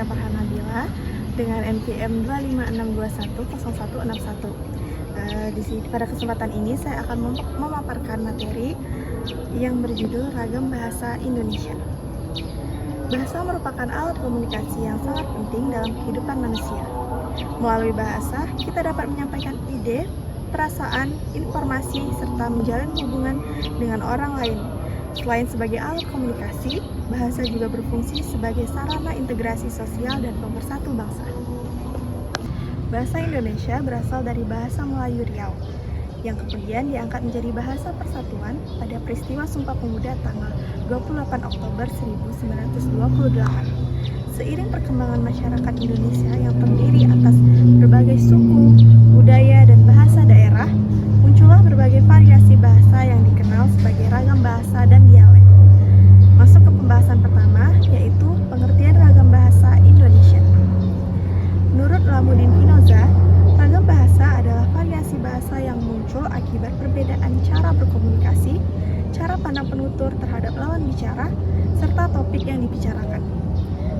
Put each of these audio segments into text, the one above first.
Farhan Nabila dengan NPM 256210161. Pada kesempatan ini saya akan memaparkan materi yang berjudul Ragam Bahasa Indonesia. Bahasa merupakan alat komunikasi yang sangat penting dalam kehidupan manusia. Melalui bahasa, kita dapat menyampaikan ide, perasaan, informasi, serta menjalin hubungan dengan orang lain. Selain sebagai alat komunikasi, bahasa juga berfungsi sebagai sarana integrasi sosial dan pemersatu bangsa. Bahasa Indonesia berasal dari bahasa Melayu Riau, yang kemudian diangkat menjadi bahasa persatuan pada peristiwa Sumpah Pemuda tanggal 28 Oktober 1928. Seiring perkembangan masyarakat Indonesia yang terdiri atas berbagai suku, budaya, dan bahasa daerah, muncullah berbagai variasi bahasa yang dikenal sebagai ragam bahasa dan dialek. Masuk ke pembahasan pertama, yaitu pengertian ragam bahasa Indonesia. Menurut Lamuddin Finoza, ragam bahasa adalah variasi bahasa yang muncul akibat perbedaan cara berkomunikasi, cara pandang penutur terhadap lawan bicara, serta topik yang dibicarakan.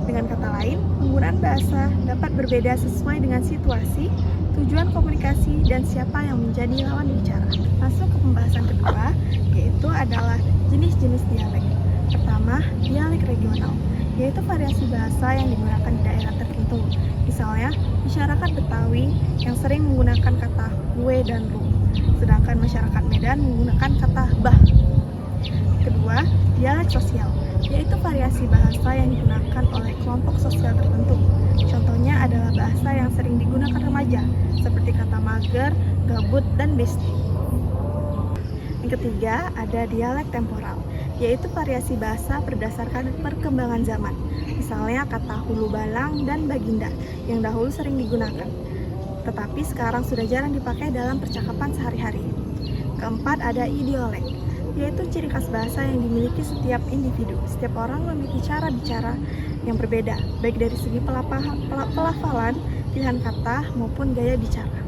Dengan kata lain, penggunaan bahasa dapat berbeda sesuai dengan situasi, tujuan komunikasi, dan siapa yang menjadi lawan bicara. Masuk ke pembahasan kedua, yaitu adalah jenis-jenis dialek. Pertama, dialek regional, yaitu variasi bahasa yang digunakan di daerah tertentu. Misalnya, masyarakat Betawi yang sering menggunakan kata gue dan lu, sedangkan masyarakat Medan menggunakan kata bah. Kedua, dialek sosial, yaitu variasi bahasa yang digunakan oleh kelompok sosial tertentu. Contohnya adalah bahasa yang sering digunakan remaja, seperti kata mager, gabut, dan besti. Yang ketiga, ada dialek temporal, yaitu variasi bahasa berdasarkan perkembangan zaman. Misalnya kata hulu balang dan baginda yang dahulu sering digunakan, tetapi sekarang sudah jarang dipakai dalam percakapan sehari-hari. Keempat, ada idiolek, yaitu ciri khas bahasa yang dimiliki setiap individu. Setiap orang memiliki cara bicara yang berbeda, baik dari segi pelafalan, pilihan kata, maupun gaya bicara.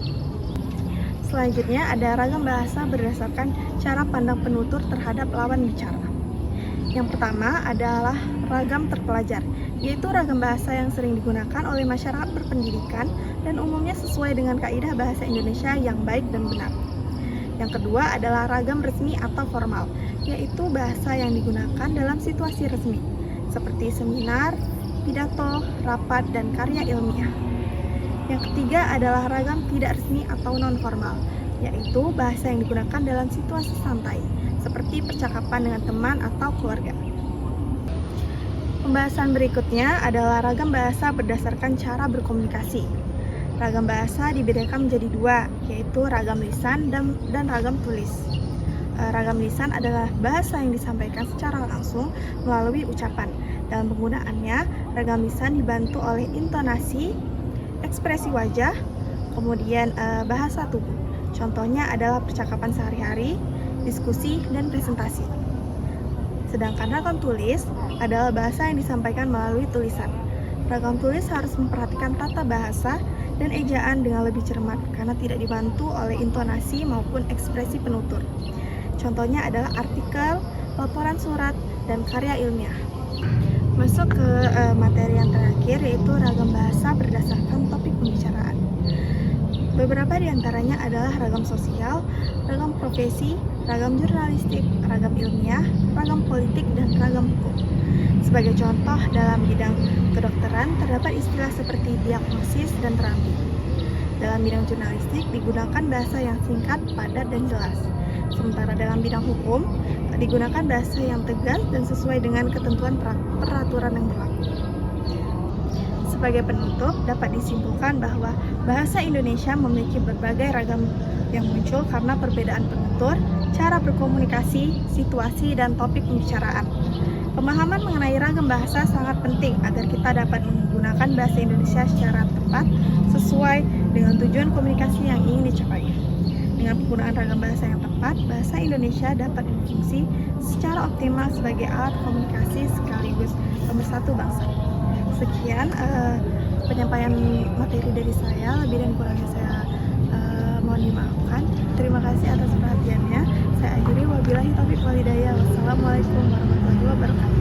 Selanjutnya ada ragam bahasa berdasarkan cara pandang penutur terhadap lawan bicara. Yang pertama adalah ragam terpelajar, yaitu ragam bahasa yang sering digunakan oleh masyarakat berpendidikan dan umumnya sesuai dengan kaidah bahasa Indonesia yang baik dan benar. Yang kedua adalah ragam resmi atau formal, yaitu bahasa yang digunakan dalam situasi resmi, seperti seminar, pidato, rapat, dan karya ilmiah. Yang ketiga adalah ragam tidak resmi atau non-formal, yaitu bahasa yang digunakan dalam situasi santai, seperti percakapan dengan teman atau keluarga. Pembahasan berikutnya adalah ragam bahasa berdasarkan cara berkomunikasi. Ragam bahasa dibedakan menjadi dua, yaitu ragam lisan dan ragam tulis. Ragam lisan adalah bahasa yang disampaikan secara langsung melalui ucapan. Dalam penggunaannya, ragam lisan dibantu oleh intonasi, ekspresi wajah, kemudian bahasa tubuh. Contohnya adalah percakapan sehari-hari, diskusi, dan presentasi. Sedangkan ragam tulis adalah bahasa yang disampaikan melalui tulisan. Ragam tulis harus memperhatikan tata bahasa dan ejaan dengan lebih cermat karena tidak dibantu oleh intonasi maupun ekspresi penutur. Contohnya adalah artikel, laporan surat, dan karya ilmiah. Masuk ke materi yang terakhir, yaitu ragam bahasa berdasarkan topik pembicaraan. Beberapa di antaranya adalah ragam sosial, ragam profesi, ragam jurnalistik, ragam ilmiah, ragam politik, dan ragam hukum. Sebagai contoh, dalam bidang kedokteran terdapat istilah seperti diagnosis dan terapi. Dalam bidang jurnalistik digunakan bahasa yang singkat, padat, dan jelas. Sementara dalam bidang hukum digunakan bahasa yang tegas dan sesuai dengan ketentuan peraturan yang berlaku. Sebagai penutup, dapat disimpulkan bahwa bahasa Indonesia memiliki berbagai ragam yang muncul karena perbedaan penutur, cara berkomunikasi, situasi, dan topik pembicaraan. Pemahaman mengenai ragam bahasa sangat penting agar kita dapat menggunakan bahasa Indonesia secara tepat sesuai dengan tujuan komunikasi yang ingin dicapai. Dengan penggunaan ragam bahasa yang tepat, bahasa Indonesia dapat berfungsi secara optimal sebagai alat komunikasi sekaligus pemersatu bangsa. Sekian penyampaian materi dari saya, lebih dan kurangnya saya mohon dimaafkan. Terima kasih atas perhatiannya. Saya akhiri, wabillahi taufiq wal hidayah. Wassalamualaikum warahmatullahi wabarakatuh.